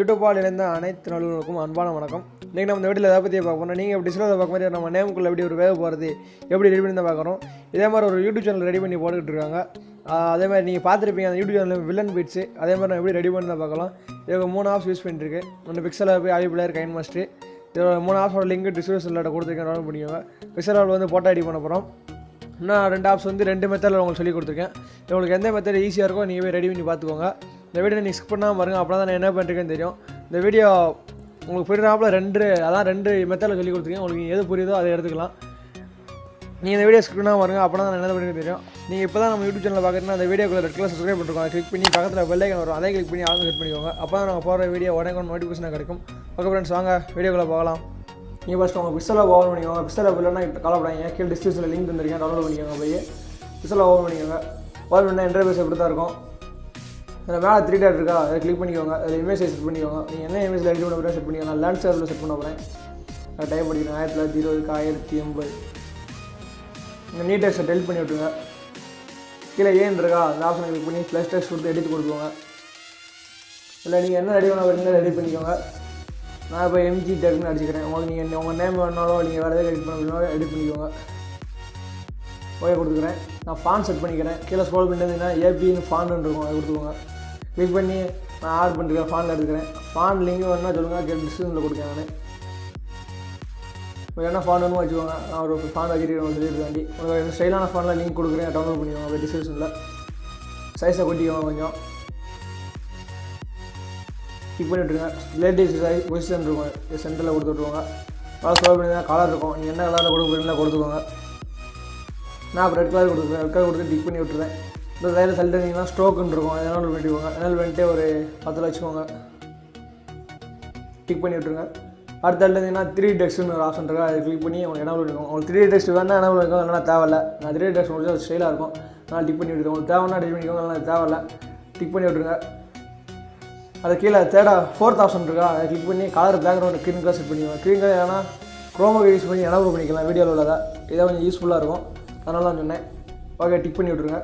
யூடியூப்பால் இணைந்த அனைத்து நல்லுக்கும் அன்பான வணக்கம். இன்றைக்கி நம்ம இந்த வீடியோவில் எதை பற்றி பார்க்க போகிறோம், நீங்கள் எப்படி சிலதை பார்க்க மாதிரி நம்ம நேமுக்குள்ளே எப்படி ஒரு வேக போகிறது எப்படி ரெடி பண்ணி தான் பார்க்குறோம். இதே மாதிரி ஒரு யூடியூப் சேனல் ரெடி பண்ணி போட்டுக்கிட்டு இருக்காங்க. அதே மாதிரி நீங்கள் பார்த்துருப்பீங்க அந்த யூடியூப் சேனல் வில்லன் பீட்ஸு. அதே மாதிரி நான் எப்படி ரெடி பண்ணி தான் பார்க்கலாம். இதுக்கு 3 ஆப்ஸ் யூஸ் பண்ணிட்டுருக்கு. ஒன்று Pixellap, Avee, Kinemaster. இதோட 3 ஆப்ஸோட லிங்க் டிஸ்கிரிப்ஷனில் கொடுத்துருக்கேன், டவுன்லோட் பண்ணிக்கோங்க. Pixellap வந்து போட்டோ எடிட் பண்ண போகிறோம். இன்னும் 2 ஆப்ஸ் வந்து 2 மெத்தடில் உங்களுக்கு சொல்லி கொடுத்துருக்கேன். உங்களுக்கு எந்த மெத்தட் ஈஸியாக இருக்கோ நீங்கள் போய் ரெடி பண்ணி பார்த்துக்கோங்க. இந்த வீடியோ நீங்கள் ஸ்கிப் பண்ணாமல் பாருங்க, அப்போ தான் நான் என்ன பண்ணுறேன்னு தெரியும். இந்த வீடியோ உங்களுக்கு புரியுறாப்பில் 2 மெத்தடில் சொல்லி கொடுத்துருக்கேன். உங்களுக்கு எது புரியுதோ அதை எடுத்துக்கலாம். நீங்கள் இந்த வீடியோ ஸ்கிப் பண்ணாமல் பாருங்க, அப்போ தான் நான் என்ன பண்ணுறேன்னு தெரியும். நீங்கள் இப்போ தான் நம்ம யூடியூப் சேனலில் பார்க்குறீங்கன்னா அந்த வீடியோக்குள்ள ரெட் கலர் சப்ஸ்கிரைப் பண்ணிருக்கோம். அதை கிளிக் பண்ணி பக்கத்தில் பெல் ஐக்கான் வரும், அதை கிளிக் பண்ணி ஆளுங்க செட் பண்ணிக்கோங்க. அப்போ தான் நாங்கள் போகிற வீடியோ உடனே நோட்டிஃபிகேஷனாக கிடைக்கும். ஓகே ஃப்ரெண்ட்ஸ், வாங்க வீடியோக்குள்ளே போகலாம். நீங்கள் ஃபஸ்ட்டு உங்கள் Pixellap ஓப்பன் பண்ணிக்கோங்க. Pixellap இல்லைன்னா கவலைப்படாதீங்க, கீழே டிஸ்கிரிப்ஷனில் லிங்க் தந்திருக்கேன், டவுன்லோட் பண்ணிக்கோங்க. போய் Pixellap ஓப்பன் பண்ணிக்கோங்க. ஓப்பன் பண்ணால் இன்டர்ஃபேஸ் எப்படி தான் இருக்கும். அதில் மேலே 3 டாட் இருக்கா, அதை கிளிக் பண்ணிக்கோங்க. அதில் இமேஜ் செட் பண்ணிக்கோங்க. நீங்கள் என்ன இமேஜில் எடிட் பண்ண போகிறேன் செட் பண்ணிக்கோங்க. நான் லேண்ட்ஸ்கேப்பில் செட் பண்ண போகிறேன். அதை டைப் பண்ணிக்கிறேன் 1920 1080. இந்த நீட் டெக்ஸ்ட்டை டெலிட் பண்ணி விட்டுருங்க. கீழே ஏன் இருக்கா, அந்த ஆப்ஷனை கிளிக் பண்ணி ப்ளஸ் டெக்ஸ்ட் கொடுத்து எடிட் கொடுத்துக்கோங்க. இல்லை நீங்கள் என்ன ரெடி பண்ண வரீங்களோ ரெடி பண்ணிக்கோங்க. நான் இப்போ எம்ஜி டெக்னு அடிச்சுக்கிறேன். உங்களுக்கு நீங்கள் உங்கள் நேம் வேணாலும் நீங்கள் வேறு எதாவது எடிட் பண்ண எடிட் பண்ணிக்கோங்க. ஓகே கொடுத்துக்கிறேன். நான் ஃபான் செட் பண்ணிக்கிறேன். கீழே ஸ்க்ரோல் பண்ணிட்டீங்கன்னா ஏபின்னு ஃபான்னு இருக்கும், அதை கொடுத்துக்கோங்க. கிளிக் பண்ணி நான் ஆட் பண்ணிருக்கேன், ஃபானில் எடுத்துக்கிறேன். ஃபான் லிங்க் வேணுன்னா சொல்லுங்கள், கீழே டிஸ்கிரிப்ஷனில் கொடுக்கேன். நான் இப்போ என்ன ஃபான் வேணுமோ வச்சுக்கோங்க. நான் ஒரு ஃபான் வச்சுருக்கேன் சொல்லியிருக்காண்டி. உங்களுக்கு ஸ்டைலான ஃபானில் லிங்க் கொடுக்குறேன், டவுன்லோட் பண்ணிக்கோங்க. டிஸ்கிரிப்ஷனில் சைஸை கொட்டிக்கோங்க கொஞ்சம். கிளிக் பண்ணி விட்டுருங்க. லேட்டஸ்ட் சைஸ் பொசிஷன் இருக்கும், சென்டரில் கொடுத்து விட்ருவாங்க. கலர் ஸ்க்ரோல் பண்ணி தான் கலர் இருக்கும், நீங்கள் என்ன கலரில் கொடுக்க போகிறீங்களா கொடுத்துக்கோங்க. நான் இப்போ ரெட் கலர் கொடுத்துருவேன். ரெட் கலர் கொடுத்து டிக் பண்ணி விட்டுருவேன். இந்த சைடில் செலக்ட் பண்ணிங்கன்னா ஸ்ட்ரோக்குன்னு இருக்கும், என்னால் பண்ணிக்கோங்க. என்னால் பண்ணிட்டு ஒரு 10 வச்சுக்கோங்க. டிக் பண்ணி விட்டுருங்க. அடுத்த இருந்தீங்கன்னா 3D டெக்ஸ்ட்னு ஒரு ஆப்ஷன் இருக்கா, அதை கிளிக் பண்ணி உங்களுக்கு என்ன பண்ணிக்கோங்க. உங்களுக்கு 3D டெக்ஸ்ட் வேணால் என்ன பண்ணிக்கோங்க, இல்லைனா தேவையில்லை. நான் 3D டெக்ஸ்ட் முடிச்சு அது ஸ்டைலாக இருக்கும், நான் டிக் பண்ணி விட்டுருக்கேன். உங்களுக்கு தேவைன்னா டிக் பண்ணிக்கோங்க, இல்லைனா தேவையில்லை. டிக் பண்ணி விட்டுருங்க. அது கீழே 4th ஆப்ஷன் இருக்கா, அதை கிளிக் பண்ணி colour background green colour set பண்ணிக்கோங்க. க்ரீன் கலர் ஏன்னா Chromo யூஸ் பண்ணி எனபிள் பண்ணிக்கலாம் வீடியோவில் உள்ளதை. இதை கொஞ்சம் யூஸ்ஃபுல்லாக இருக்கும், அதனால தான் சொன்னேன். ஓகே டிக் பண்ணி விட்ருங்க.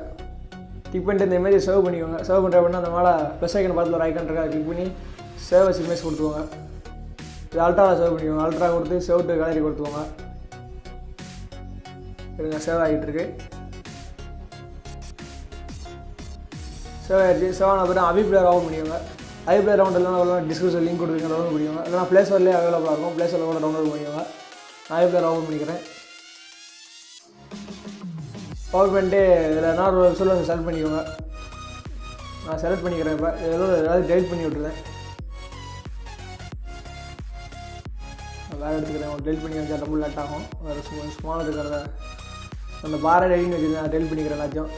டிக் பண்ணிட்டு இந்த இமேஜை சேவ் பண்ணிக்கோங்க. சேவ் பண்ணுற அப்படின்னா அந்த மேலே ப்ளஸ் ஐக்கன் பார்த்துல ஒரு ஐக்கன் இருக்கா, கிளிக் பண்ணி சேவ் அஸ் இமேஜ் கொடுத்துக்கோங்க. இது அல்ட்ராவில் சேவ் பண்ணிக்கோங்க. அல்ட்ரா கொடுத்து சேவ் டு கேலரி கொடுத்துக்கோங்க. இருங்க, சேவ் ஆகிட்டு இருக்கு. சேவ் ஆகிடுச்சு. சேவ் ஆன அப்புறம் Avee பிளேயர் ஓப்பன் பண்ணிக்கோங்க. Avee பிளேயர் ரவுண்ட் இல்லைனா டிஸ்கிரிப்ஷன் லிங்க் கொடுத்துருங்க, டவுன்லோட் பண்ணிக்கோங்க. இல்லைனா ப்ளே ஸ்டோர்லேயே அவைலபிளாக இருக்கும், ப்ளே ஸ்டோரில் கூட டவுன்லோட் பண்ணிக்கோங்க. நான் Avee பிளேயர் ஓப்பன் பண்ணிக்கிறேன். ஓப்பன் பண்ணிட்டு இதில் என்ன ஒரு சொல்ல செலக்ட் பண்ணிக்கோங்க. நான் செலக்ட் பண்ணிக்கிறேன். இப்போ ஏதாவது டெலிட் பண்ணி விட்டுருந்தேன், வேறு எடுத்துக்கிறேன். டெலிட் பண்ணி வச்சா ரொம்ப லேட் ஆகும். வேறு ஸ்மால் இருக்கிறத அந்த பாரை டெலிட் வச்சுருந்தேன், நான் டெலிட் பண்ணிக்கிறேன் எல்லாத்தையும்.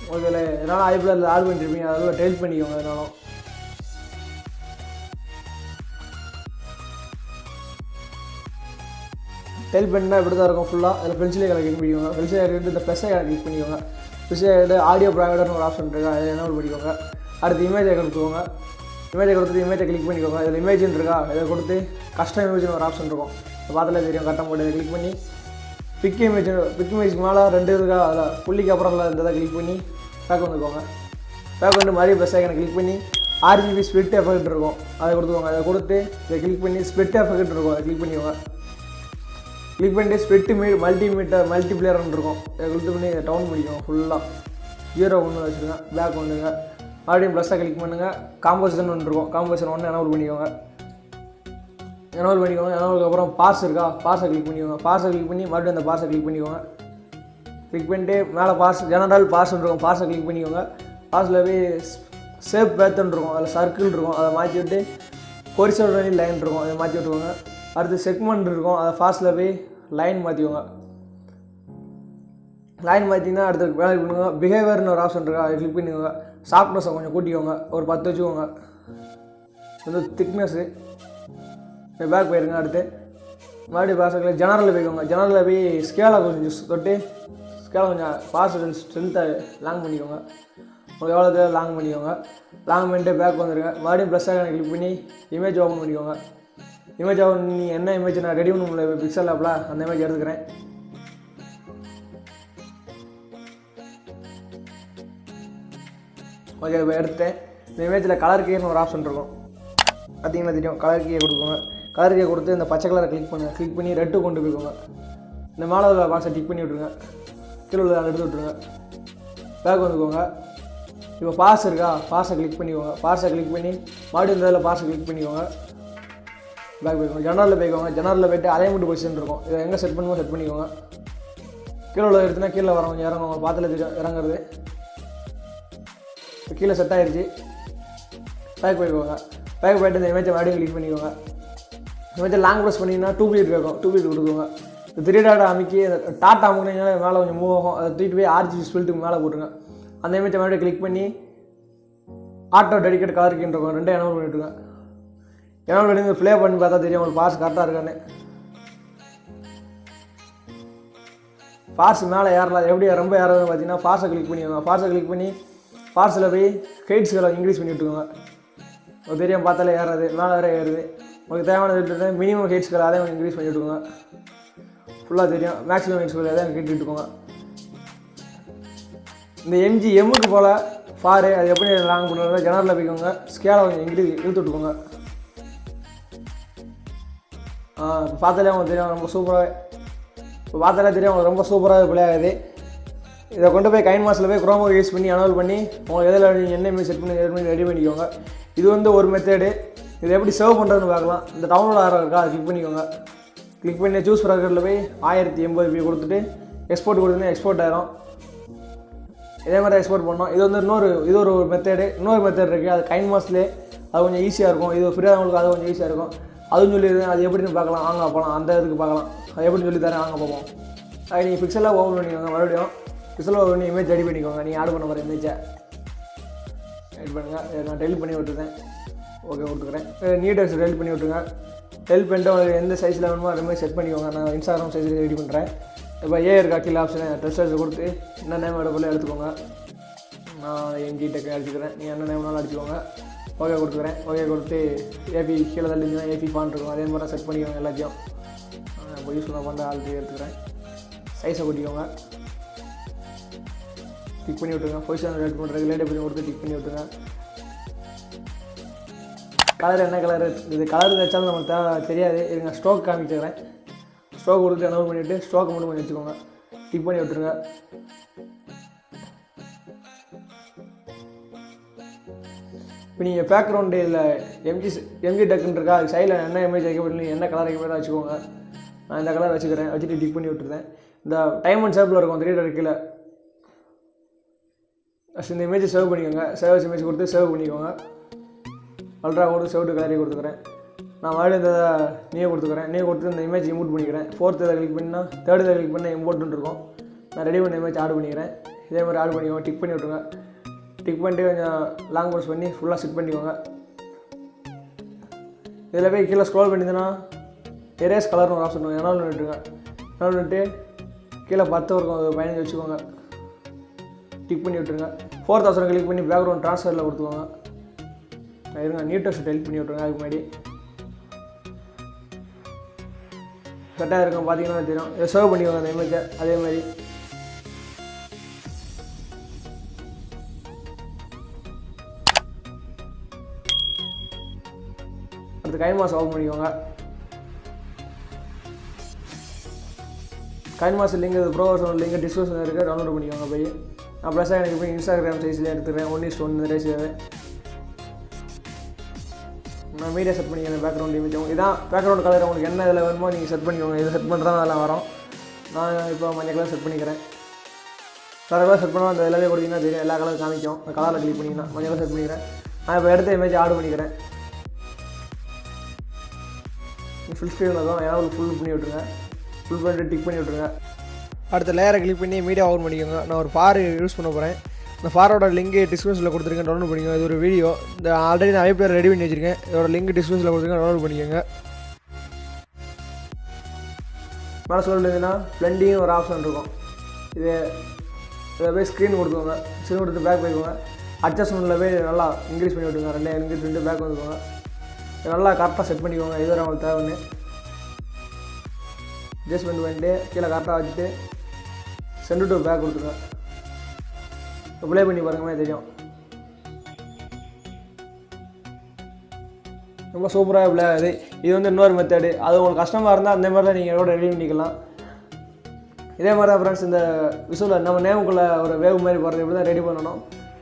உங்களுக்கு இதில் எதனாலும் Avee பிளேயரில் ஆட் பண்ணிருப்பீங்க, அதில் டெலிட் பண்ணிக்கோங்க. எதனாலும் டெலிட் பண்ணினா இப்படி தான் இருக்கும் ஃபுல்லாக. அதில் பென்சிலே கலர் கிளிக் பண்ணிக்கோங்க. பென்சிலே எடுத்து இந்த ப்ளஸ்ஸை கிளிக் பண்ணிக்கோங்க. ப்ளஸ்ஸை எடுத்து ஆடியோ ப்ராவைடர்னு ஒரு ஆப்ஷன் இருக்குது, அதை என்ன பண்ணிக்கோங்க. அடுத்து இமேஜை கொடுத்துக்கோங்க. இமேஜை கொடுத்துட்டு இமேஜை கிளிக் பண்ணிக்கோங்க. இதில் இமேஜின் இருக்கா, இதை கொடுத்து கஸ்டம் இமேஜ்னு ஒரு ஆப்ஷன் இருக்கும், பார்த்தாலே தெரியும். கட்டம் போட்டு இதை கிளிக் பண்ணி பிக் இமேஜ்க்கு மேலே 2 இருக்கா, அதில் புள்ளிக்கு அப்புறம் இருந்ததை கிளிக் பண்ணி பேக் வந்துக்கோங்க. பேக் வந்து மறுபடியும் ப்ளஸ் ஐக்கனை கிளிக் பண்ணி RGB ஸ்ப்ளிட் எஃபெக்ட் இருக்கும், அதை கொடுத்துக்கோங்க. அதை கொடுத்து இதை கிளிக் பண்ணி ஸ்ப்ளிட் எஃபெக்ட் இருக்கும், அதை கிளிக் பண்ணிக்கோங்க. கிளிக் பண்ணிட்டு ஸ்ப்ளிட் மல்டிப்ளேயர்னு இருக்கும், இதை கொடுத்து பண்ணி இதை டவுன் பண்ணிக்கோங்க. ஃபுல்லாக 0 வச்சுருங்க. பேக் வந்துங்க. மறுபடியும் ப்ளஸ்ஸாக கிளிக் பண்ணுங்கள். காம்போசிஷன் ஒன்று இருக்கும், காம்போசிஷன் 1 எனபிள் பண்ணிக்கோங்க. எனபிளுக்கு அப்புறம் பார்ஸ் இருக்கா, பார்ஸை கிளிக் பண்ணிக்கோங்க. பார்ஸை கிளிக் பண்ணி மறுபடியும் அந்த பார்ஸை கிளிக் பண்ணிக்கோங்க. கிளிக் பண்ணிட்டு மேலே பார்ஸ் ஜெனரல் பார்ஸ் இருக்கும், பார்ஸை கிளிக் பண்ணிக்கோங்க. பார்ஸில் போய் ஷேப் பேத்தன் இருக்கும், அதில் சர்க்கிள் இருக்கும், அதை மாற்றி விட்டு ஹொரிசான்டல் லைன் இருக்கும், அதை மாற்றி விட்டுக்கோங்க. அடுத்து செக்மெண்ட் இருக்கும், அதை ஃபாஸ்ட்டில் போய் லைன் மாற்றிக்கோங்க. லைன் மாற்றிங்கன்னா அடுத்து வேலை பண்ணுங்க. பிஹேவியர்னு ஒரு ஆப்ஷன் இருக்கா, அதை கிளிக் பண்ணிக்கோங்க. சாஃப்ட்னஸை கொஞ்சம் கூட்டிக்கோங்க, ஒரு 10 வச்சுக்கோங்க. அது திக்னஸ்ஸு பேக் போயிருங்க. அடுத்து மறுபடியும் பார்சல் ஜெனரலில் போய்க்கோங்க. ஜெனரலில் போய் ஸ்கேலை கொஞ்சம் தொட்டு ஸ்கேலை கொஞ்சம் பார்சல் ஸ்ட்ரென்த்தை லாங் பண்ணிக்கோங்க. உங்களுக்கு எவ்வளோ தேவை லாங் பண்ணிக்கோங்க. லாங் பண்ணிட்டு பேக் வந்துடுங்க. மறுபடியும் ப்ளஸ் ஐக்கனை கிளிக் பண்ணி இமேஜ் ஓப்பன் பண்ணிக்கோங்க. இமேஜ் ஓப்பன் பண்ணி என்ன இமேஜ் நான் ரெடி பண்ண முடியல Pixellapல, அந்த இமேஜ் எடுத்துக்கிறேன். ஓகே இப்போ எடுத்துட்டேன். இந்த இமேஜில் கலர் கேர்னு ஒரு ஆப்ஷன் இருக்கும், பார்த்தீங்கன்னா தெரியும். கலர் கீயை கொடுக்குங்க. கலர் கீயை கொடுத்து இந்த பச்சை கலரை கிளிக் பண்ணி ரெட்டு கொண்டு போய்க்கோங்க. இந்த மேலே உள்ள பாக்ஸை டிக் பண்ணி விட்ருங்க. கீழே உள்ள எடுத்து விட்ருங்க. பேக் வந்துக்கோங்க. இப்போ பாஸ் இருக்கா, பாஸை கிளிக் பண்ணிக்கோங்க. பாஸை கிளிக் பண்ணி மறுபடியும் இந்த இதில் பாஸை கிளிக் பண்ணிக்கோங்க. பேக் போய்க்கோங்க. ஜெனரலில் போய்க்கோங்க. ஜெனரலில் போய்ட்டு அலைன்மெண்ட் பொசிஷன் இருக்கும். இதை எங்கே செட் பண்ணுமோ செட் பண்ணிக்கோங்க. கீழே உள்ள எடுத்துனா கீழே வர கொஞ்சம் இறங்க உங்களுக்கு பார்த்துல தெரியும் இறங்குறது. இப்போ கீழே செட் ஆகிடுச்சு. பேக் போய்க்கோங்க. பேக் போய்ட்டு இந்த இமேஜை மறுபடியும் கிளிக் பண்ணிக்கோங்க. இமேஜை லாங் ப்ரெஸ் பண்ணிங்கன்னா 2 பீட் கேட்கும். 2 பீட் கொடுக்குங்க. இந்த 3 டாட் அமைக்கி டாட்டா அமுக்குனீங்கன்னா மேலே கொஞ்சம் மூவ் ஆகும். அதை தூக்கிட்டு போய் ஆர்ஜிபி ஸ்பில்ட்டுக்கு மேலே போட்டுருங்க. அந்த இமேஜை மறுபடியும் கிளிக் பண்ணி ஆட்டோ டெடிகேட் கலர் கீன்னு இருக்கும். ரெண்டே எனபிள் பண்ணிவிட்டுருங்க. எனபிள் பண்ணி ப்ளே பண்ணி பார்த்தா தெரியும் உங்களுக்கு பாஸ் கரெக்டாக இருக்கான்னு. பாஸ் மேலே ஏறலாம். எப்படி ரொம்ப ஏறதுன்னு பார்த்தீங்கன்னா பாஸை கிளிக் பண்ணிக்கோங்க. பாஸை கிளிக் பண்ணி பாஸில் போய் ஹெய்ட்ஸ்களை இன்க்ரீஸ் பண்ணி விட்டுக்கோங்க. ஒரு தெரியும் பார்த்தாலே ஏறாது, மேலே வேறு ஏறுது. உங்களுக்கு தேவையான மினிமம் ஹெய்ட்ஸ்களை அதே இன்க்ரீஸ் பண்ணி விட்டுக்கோங்க. ஃபுல்லாக தெரியும். மேக்ஸிமம் ஹெய்ட்ஸ்களை அதையும் கேட்டுட்டுக்கோங்க. இந்த எம்முக்கு போல் ஃபாரு அது எப்படி லாங் பண்ணுறது ஜெனரலில் போய்க்கோங்க. ஸ்கேலை கொஞ்சம் இழுத்து விட்டுக்கோங்க. இப்போ பார்த்தாலே உங்களுக்கு தெரியும் ரொம்ப சூப்பராக. இப்போ பார்த்தாலே தெரியும் உங்களுக்கு ரொம்ப சூப்பராக ப்ளே ஆகுது. இதை கொண்டு போய் கைன்மாஸ்டில் போய் குரோமோ யூஸ் பண்ணி எனபிள் பண்ணி உங்களுக்கு எதில் நீங்கள் என்ன இமேஜ் செட் பண்ணி ரெடி பண்ணிக்கோங்க. இது வந்து ஒரு மெத்தேடு. இதை எப்படி சர்வ் பண்ணுறதுன்னு பார்க்கலாம். இந்த டவுன்லோட் ஆகிற இருக்கா அதை கிளிக் பண்ணிக்கோங்க. கிளிக் பண்ணி சூஸ் ப்ராக்கெட்டில் போய் 1080p கொடுத்துட்டு எக்ஸ்போர்ட் கொடுத்துன்னா எக்ஸ்போர்ட் ஆகிரும். இதே மாதிரி எக்ஸ்போர்ட் பண்ணோம். இது வந்து இது ஒரு மெத்தேடு. இன்னொரு மெத்தேட் இருக்குது. அது கைன்மாஸ்ட்லேயே அது கொஞ்சம் ஈஸியாக இருக்கும். இது ஃப்ரீயானவங்களுக்கு அது கொஞ்சம் ஈஸியாக இருக்கும். அதுவும் சொல்லிடுறேன். அது எப்படின்னு பார்க்கலாம். வாங்க போகலாம். அந்த இதுக்கு பார்க்கலாம். அது எப்படின்னு சொல்லி தரேன். வாங்க பார்ப்போம். அது நீங்கள் பிக்சலாக ஓப்பன் பண்ணிக்கோங்க. மறுபடியும் பிக்சலாக ஓப்பன் பண்ணி இமேஜ் ரெடி பண்ணிக்கோங்க. நீங்கள் ஆட் பண்ண போகிற இமேஜை எடிட் பண்ணுங்கள். நான் டெலிட் பண்ணி விட்டுருந்தேன். ஓகே கொடுத்துக்கிறேன். நியூ டெக்ஸ்ட் டெலிட் பண்ணி விட்டுருங்க. டெலிட் பண்ணிட்டு உங்களுக்கு எந்த சைஸில் வேணுமோ அது மாதிரி செட் பண்ணிக்கோங்க. நான் இன்ஸ்டாகிராம் சைஸில் ரெடி பண்ணுறேன். இப்போ இருக்கா கீழே ஆப்ஷனை டெஸ்ட் கொடுத்து என்ன நேம் எடுக்கல எடுத்துக்கோங்க. நான் என்ஜி டெக் அடிச்சுக்கிறேன். நீங்கள் என்ன நேம்னாலும் அடிச்சுக்கோங்க. ஓகே கொடுத்துக்கிறேன். ஓகே கொடுத்து ஏபி கீழே தள்ளிங்கன்னா ஏபி ஃபாண்ட் இருக்கும். அதே மாதிரி செட் பண்ணிக்கோங்க எல்லாத்தையும். இப்போ யூஸ் பண்ண பண்ண ஆல்ரெடி எடுத்துக்கிறேன். சைஸை கூட்டிக்கோங்க. டிக் பண்ணி விட்டுருங்க. பொசிஷன் ரெட் பண்ணுறதுக்கு லேட் பண்ணி கொடுத்து டிக் பண்ணி விட்டுருங்க. கலர் என்ன கலர் இது கலர் வச்சாலும் நமக்கு தெரியாது. இதுங்க ஸ்ட்ரோக் காமிச்சுக்கிறேன். ஸ்ட்ரோக் கொடுத்து எனபிள் பண்ணிவிட்டு ஸ்ட்ரோக் மட்டும் பண்ணி வச்சுக்கோங்க. டிக் பண்ணி விட்டுருங்க. இப்போ நீங்கள் பேக்ரவுண்டு இதில் எம்ஜி டக்குன்னு இருக்கா அது சைடில் என்ன இமேஜ் வைக்க போய் என்ன கலர் வைக்க போய் வச்சுக்கோங்க. நான் இந்த கலர் வச்சுக்கிறேன். வச்சுட்டு டிக் பண்ணி விட்டுருந்தேன். இந்த டைம் அண்ட் ஷேப்பில் இருக்கும் 3 டாட் கீழே. இந்த இமேஜை சேவ் பண்ணிக்கோங்க. சேவ் இமேஜ் கொடுத்து சேவ் பண்ணிக்கோங்க. அல்ட்ரா கொடுத்து சேவ் டு கலரி கொடுத்துக்கிறேன். நான் மறுபடியும் இந்த நீயே கொடுத்துக்கிறேன். நீயே கொடுத்து இந்த இமேஜ் இம்போர்ட் பண்ணிக்கிறேன். 4th இதை கிளிக் பண்ணால் 3rd இதை கிளிக் பண்ணால் இம்போர்ட்னு இருக்கும். நான் ரெடி பண்ண இமேஜ் ஆட் பண்ணிக்கிறேன். இதே மாதிரி ஆட் பண்ணிக்கோங்க. டிக் பண்ணி விட்ருங்க. டிக் பண்ணிட்டு கொஞ்சம் லாங் ப்ரெஸ் பண்ணி ஃபுல்லாக செட் பண்ணிக்கோங்க. இதில் போய் கீழே ஸ்க்ரோல் பண்ணிங்கன்னா எரேஸ் கலர்னு ஒரு ஆப்ஷன் எனபிள் பண்ணிட்டுருங்க. எனபிள் பண்ணிட்டு கீழே 10 இருக்கும். அது 15 வச்சுக்கோங்க. டிக் பண்ணி விட்டுருங்க. 4th ஆப்ஷனை கிளிக் பண்ணி பேக்ரவுண்ட் ட்ரான்ஸ்ஃபரில் கொடுத்துக்கோங்க. இருங்க நியூ டெக்ஸ்ட் டெலிட் பண்ணி விட்ருங்க. அதுக்கு முன்னாடி கரெக்டாக இருக்கும். பார்த்தீங்கன்னா தெரியும். இதை சேவ் பண்ணிக்கோங்க அந்த இமேஜை. அதே மாதிரி அடுத்து கைன்மாஸ் ஓப்பன் பண்ணிக்கோங்க. கைன்மாஸ் லிங்க் ப்ரோவர்ஷன் லிங்க் டிஸ்கிரிப்ஷனில் இருக்குது. டவுன்லோட் பண்ணிக்கோங்க. போய் நான் ப்ளஸ்ஸாக எனக்கு போய் இன்ஸ்டாகிராம் சைஸ்லேயே எடுத்துக்கிறேன். 1:1 ரேஷியோவை நான் மீடியா செட் பண்ணிக்கிறேன். பேக்ரவுண்ட் இமேஜ் இதான் பேக்ரவுண்ட் கலர் உங்களுக்கு என்ன இதில் வேணுமோ நீங்கள் செட் பண்ணிக்கோங்க. இதை செட் பண்ணுறதா அதெல்லாம் வரும். நான் இப்போ மஞ்சள் கலர் செட் பண்ணிக்கிறேன். கலர் கலர் செட் பண்ணுவோம். அந்த எல்லாமே கொடுத்தீங்கன்னா தெரியும். எல்லா கலரும் காமிக்கும். அந்த கலரில் கிளிக் பண்ணிங்கன்னா மஞ்சள் கலர் செட் பண்ணிக்கிறேன். நான் இப்போ எடுத்த இமேஜ் ஆட் பண்ணிக்கிறேன். ஃபுல் ஸ்க்ரீன் இருக்கும். ஏதாவது ஃபுல் பண்ணி விட்ருங்க. ஃபுல் பண்ணிட்டு டிக் பண்ணி விட்ருங்க. அடுத்த லேயரை கிளிக் பண்ணி மீடியா ஓப்பன் பண்ணிக்கோங்க. நான் ஒரு ஃபார் யூஸ் பண்ண போகிறேன். இந்த ஃபாரோட லிங்க் டிஸ்கிரிப்ஷனில் கொடுத்துருக்கேன். டவுன்லோட் பண்ணிக்கோங்க. இது ஒரு வீடியோ. இந்த ஆல்ரெடி நான் பேர் ரெடி பண்ணி வச்சுருக்கேன். இதோட லிங்க் டிஸ்கிரிப்ஷனில் கொடுத்துருக்கேன். டவுன்லோட் பண்ணிக்கோங்க. மேலே சொல்லிட்டுங்கன்னா பிளெண்டிங் ஒரு ஆப்ஷன் இருக்கும். இதை போய் ஸ்க்ரீன் கொடுத்துக்கோங்க. ஸ்க்ரீன் கொடுத்து பேக் போய்க்கோங்க. அட்ஜஸ்ட்மெண்ட்டில் போய் நல்லா இன்க்ரீஸ் பண்ணி விட்டுங்க. 2 இன்க்ரீஸ் பண்ணிட்டு பேக் வந்துக்கோங்க. நல்லா கரெக்டாக செட் பண்ணிக்கோங்க. இது வரை அவங்களுக்கு தேவைன்னு அட்ஜஸ்ட்மெண்ட் பண்ணிட்டு கீழே கரெக்டாக வச்சுட்டு சென்ட் டு பேக் கொடுத்துருங்க. ப்ளே பண்ணி பாருங்கமே தெரியும். ரொம்ப சூப்பராக விளையாடுது. இது வந்து இன்னொரு மெத்தடு. அது உங்களுக்கு கஷ்டமாக இருந்தால் அந்த மாதிரி தான் நீங்கள் கூட ரெடி பண்ணிக்கலாம். இதே மாதிரி தான் ஃப்ரெண்ட்ஸ் இந்த விசுவலில் நம்ம நேமுக்குள்ளே ஒரு வேவ் மாதிரி போகிறது இப்படி தான் ரெடி பண்ணணும்.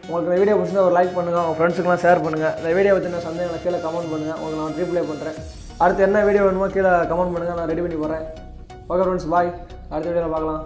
உங்களுக்கு இந்த வீடியோ பிடிச்சிருந்தா ஒரு லைக் பண்ணுங்கள், உங்கள் ஃப்ரெண்ட்ஸுக்கெலாம் ஷேர் பண்ணுங்கள். இந்த வீடியோ பற்றின சந்தேகங்களை கீழே கமெண்ட் பண்ணுங்கள், உங்களுக்கு நான் ரீப்ளை பண்ணுறேன். அடுத்து என்ன வீடியோ வேணுமோ கீழே கமெண்ட் பண்ணுங்கள், நான் ரெடி பண்ணி போகிறேன். ஓகே ஃப்ரெண்ட்ஸ், பாய். அடுத்த வீடியோவில் பார்க்கலாம்.